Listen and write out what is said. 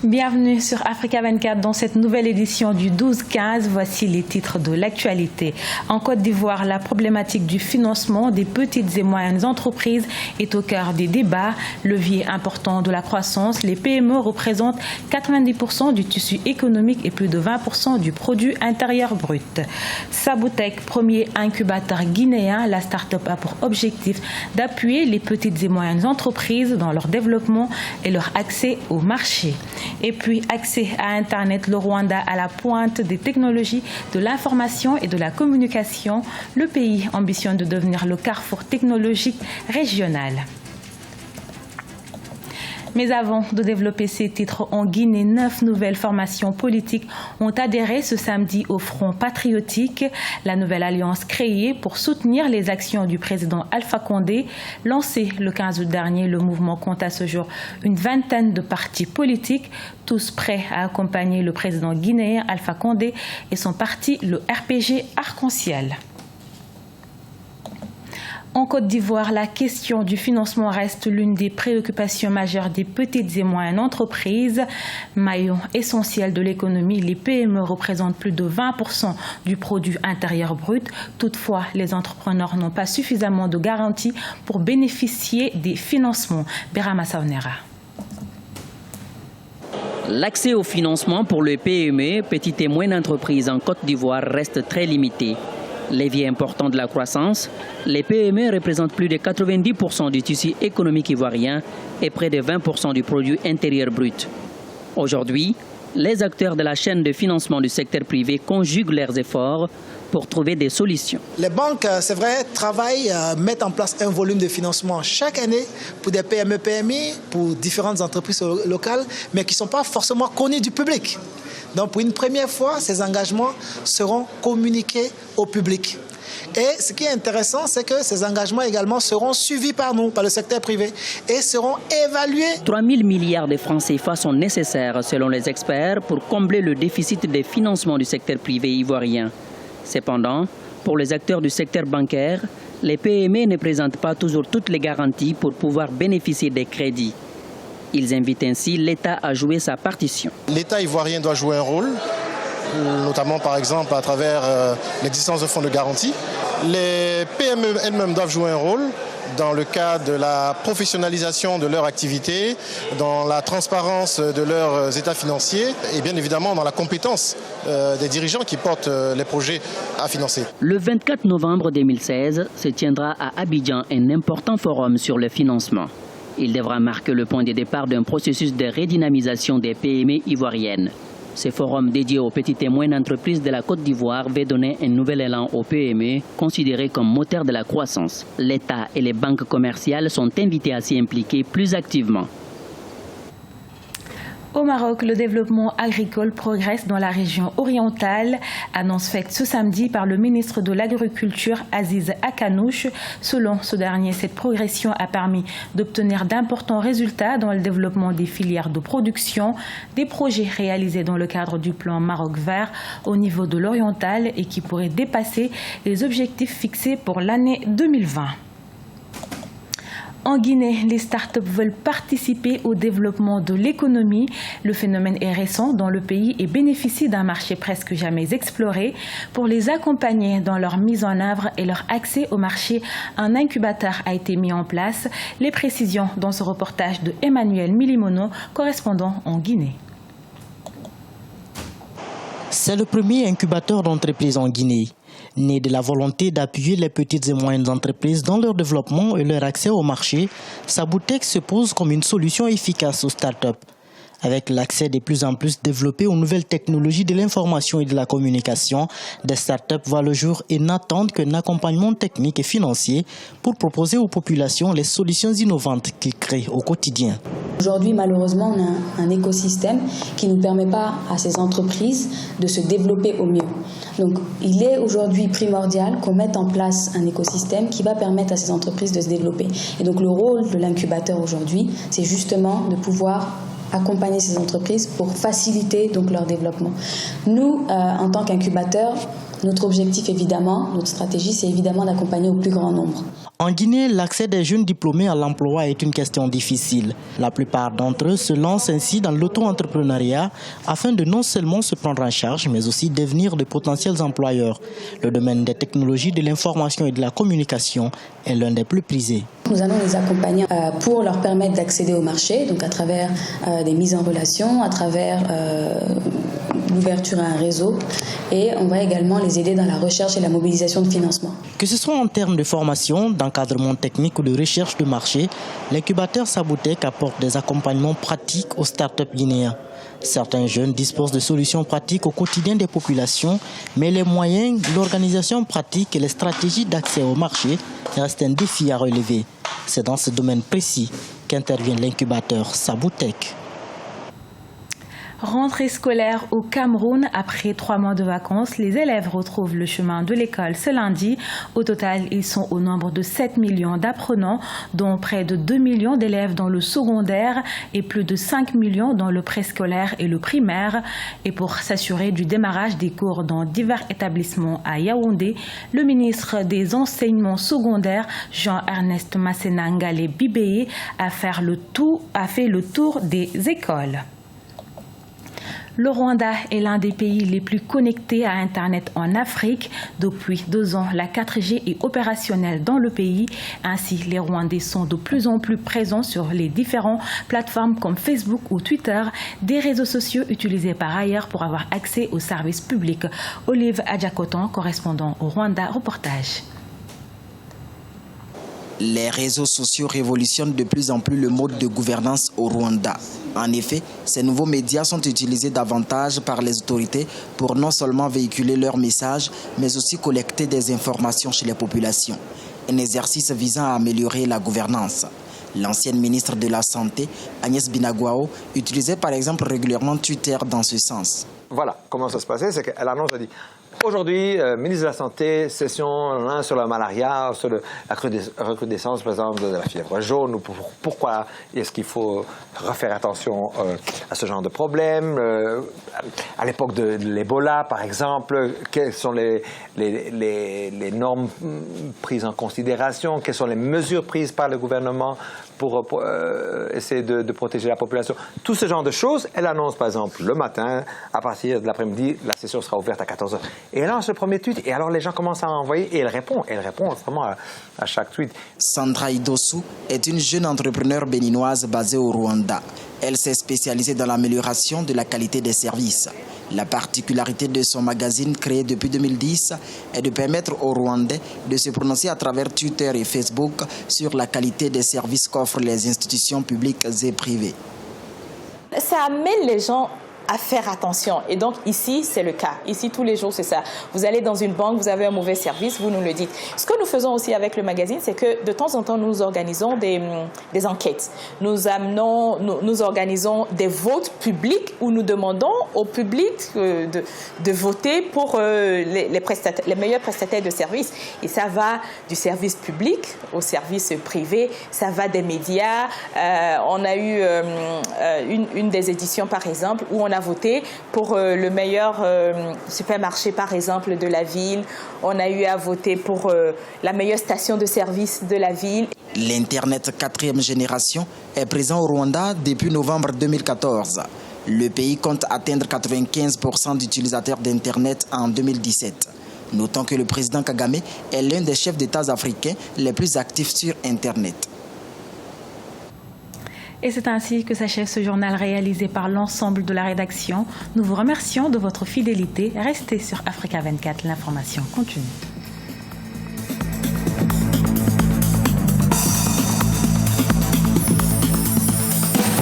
Bienvenue sur Africa 24 dans cette nouvelle édition du 12-15. Voici les titres de l'actualité. En Côte d'Ivoire, la problématique du financement des petites et moyennes entreprises est au cœur des débats. Levier important de la croissance, les PME représentent 90% du tissu économique et plus de 20% du produit intérieur brut. Saboutek, premier incubateur guinéen, la start-up a pour objectif d'appuyer les petites et moyennes entreprises dans leur développement et leur accès au marché. Et puis, accès à Internet, le Rwanda à la pointe des technologies de l'information et de la communication. Le pays ambitionne de devenir le carrefour technologique régional. Mais avant de développer ces titres en Guinée, 9 nouvelles formations politiques ont adhéré ce samedi au Front patriotique, la nouvelle alliance créée pour soutenir les actions du président Alpha Condé. Lancé le 15 août dernier, le mouvement compte à ce jour une vingtaine de partis politiques, tous prêts à accompagner le président guinéen Alpha Condé et son parti, le RPG Arc-en-Ciel. En Côte d'Ivoire, la question du financement reste l'une des préoccupations majeures des petites et moyennes entreprises. Maillon essentiel de l'économie, les PME représentent plus de 20% du produit intérieur brut. Toutefois, les entrepreneurs n'ont pas suffisamment de garanties pour bénéficier des financements. Birama Saonera. L'accès au financement pour les PME, petites et moyennes entreprises en Côte d'Ivoire, reste très limité. Levier important de la croissance, les PME représentent plus de 90% du tissu économique ivoirien et près de 20% du produit intérieur brut. Aujourd'hui, les acteurs de la chaîne de financement du secteur privé conjuguent leurs efforts pour trouver des solutions. Les banques, c'est vrai, travaillent, mettent en place un volume de financement chaque année pour des PME, PMI, pour différentes entreprises locales, mais qui ne sont pas forcément connues du public. Donc pour une première fois, ces engagements seront communiqués au public. Et ce qui est intéressant, c'est que ces engagements également seront suivis par nous, par le secteur privé, et seront évalués. 3 000 milliards de francs CFA sont nécessaires, selon les experts, pour combler le déficit des financements du secteur privé ivoirien. Cependant, pour les acteurs du secteur bancaire, les PME ne présentent pas toujours toutes les garanties pour pouvoir bénéficier des crédits. Ils invitent ainsi l'État à jouer sa partition. L'État ivoirien doit jouer un rôle, notamment par exemple à travers l'existence de fonds de garantie. Les PME elles-mêmes doivent jouer un rôle dans le cadre de la professionnalisation de leur activité, dans la transparence de leurs états financiers et bien évidemment dans la compétence des dirigeants qui portent les projets à financer. Le 24 novembre 2016 se tiendra à Abidjan un important forum sur le financement. Il devra marquer le point de départ d'un processus de redynamisation des PME ivoiriennes. Ce forum dédié aux petites et moyennes entreprises de la Côte d'Ivoire va donner un nouvel élan aux PME, considérées comme moteur de la croissance. L'État et les banques commerciales sont invités à s'y impliquer plus activement. Au Maroc, le développement agricole progresse dans la région orientale. Annonce faite ce samedi par le ministre de l'Agriculture, Aziz Akanouche. Selon ce dernier, cette progression a permis d'obtenir d'importants résultats dans le développement des filières de production, des projets réalisés dans le cadre du plan Maroc vert au niveau de l'oriental et qui pourraient dépasser les objectifs fixés pour l'année 2020. En Guinée, les startups veulent participer au développement de l'économie. Le phénomène est récent dans le pays et bénéficie d'un marché presque jamais exploré. Pour les accompagner dans leur mise en œuvre et leur accès au marché, un incubateur a été mis en place. Les précisions dans ce reportage de Emmanuel Milimono, correspondant en Guinée. C'est le premier incubateur d'entreprise en Guinée. Né de la volonté d'appuyer les petites et moyennes entreprises dans leur développement et leur accès au marché, Saboutek se pose comme une solution efficace aux startups. Avec l'accès de plus en plus développé aux nouvelles technologies de l'information et de la communication, des startups voient le jour et n'attendent qu'un accompagnement technique et financier pour proposer aux populations les solutions innovantes qu'ils créent au quotidien. Aujourd'hui, malheureusement, on a un écosystème qui ne permet pas à ces entreprises de se développer au mieux. Donc, il est aujourd'hui primordial qu'on mette en place un écosystème qui va permettre à ces entreprises de se développer. Et donc, le rôle de l'incubateur aujourd'hui, c'est justement de pouvoir accompagner ces entreprises pour faciliter donc leur développement. Nous, en tant qu'incubateur, notre objectif évidemment, notre stratégie, c'est évidemment d'accompagner au plus grand nombre. En Guinée, l'accès des jeunes diplômés à l'emploi est une question difficile. La plupart d'entre eux se lancent ainsi dans l'auto-entrepreneuriat afin de non seulement se prendre en charge, mais aussi devenir de potentiels employeurs. Le domaine des technologies de l'information et de la communication est l'un des plus prisés. Nous allons les accompagner pour leur permettre d'accéder au marché, donc à travers des mises en relation, à travers l'ouverture à un réseau, et on va également les aider dans la recherche et la mobilisation de financement. Que ce soit en termes de formation, d'encadrement technique ou de recherche de marché, l'incubateur Saboutek apporte des accompagnements pratiques aux startups guinéens. Certains jeunes disposent de solutions pratiques au quotidien des populations, mais les moyens, l'organisation pratique et les stratégies d'accès au marché restent un défi à relever. C'est dans ce domaine précis qu'intervient l'incubateur Saboutek. Rentrée scolaire au Cameroun. Après 3 mois de vacances, les élèves retrouvent le chemin de l'école ce lundi. Au total, ils sont au nombre de 7 millions d'apprenants, dont près de 2 millions d'élèves dans le secondaire et plus de 5 millions dans le préscolaire et le primaire. Et pour s'assurer du démarrage des cours dans divers établissements à Yaoundé, le ministre des Enseignements secondaires, Jean-Ernest Masséna-Ngalé Bibéé, a fait le tour des écoles. Le Rwanda est l'un des pays les plus connectés à Internet en Afrique. Depuis 2 ans, la 4G est opérationnelle dans le pays. Ainsi, les Rwandais sont de plus en plus présents sur les différentes plateformes comme Facebook ou Twitter, des réseaux sociaux utilisés par ailleurs pour avoir accès aux services publics. Olive Adjakoton, correspondant au Rwanda, reportage. Les réseaux sociaux révolutionnent de plus en plus le mode de gouvernance au Rwanda. En effet, ces nouveaux médias sont utilisés davantage par les autorités pour non seulement véhiculer leurs messages, mais aussi collecter des informations chez les populations. Un exercice visant à améliorer la gouvernance. L'ancienne ministre de la Santé, Agnès Binagwaho, utilisait par exemple régulièrement Twitter dans ce sens. Voilà, comment ça se passait, c'est qu'elle annonce, elle dit aujourd'hui, ministre de la Santé, session sur le malaria, sur la recrudescence, par exemple, de la fièvre jaune. Pourquoi est-ce qu'il faut refaire attention à ce genre de problème? À l'époque de l'Ebola, par exemple, quelles sont les normes prises en considération? Quelles sont les mesures prises par le gouvernement pour essayer de protéger la population? Tout ce genre de choses, elle annonce, par exemple, le matin, à partir de l'après-midi, la session sera ouverte à 14h. Et elle lance le premier tweet, et alors les gens commencent à envoyer, et elle répond vraiment à chaque tweet. Sandra Idossou est une jeune entrepreneure béninoise basée au Rwanda. Elle s'est spécialisée dans l'amélioration de la qualité des services. La particularité de son magazine créé depuis 2010 est de permettre aux Rwandais de se prononcer à travers Twitter et Facebook sur la qualité des services qu'offrent les institutions publiques et privées. Ça amène les gens à faire attention. Et donc ici, c'est le cas. Ici, tous les jours, c'est ça. Vous allez dans une banque, vous avez un mauvais service, vous nous le dites. Ce que nous faisons aussi avec le magazine, c'est que de temps en temps, nous organisons des enquêtes. Nous organisons des votes publics où nous demandons au public de voter pour les meilleurs prestataires de services. Et ça va du service public au service privé, ça va des médias. On a eu une des éditions, par exemple, où on a voté pour le meilleur supermarché, par exemple, de la ville. On a eu à voter pour la meilleure station de service de la ville. L'Internet 4e génération est présent au Rwanda depuis novembre 2014. Le pays compte atteindre 95% d'utilisateurs d'Internet en 2017. Notons que le président Kagame est l'un des chefs d'État africains les plus actifs sur Internet. Et c'est ainsi que s'achève ce journal réalisé par l'ensemble de la rédaction. Nous vous remercions de votre fidélité. Restez sur Africa 24, l'information continue.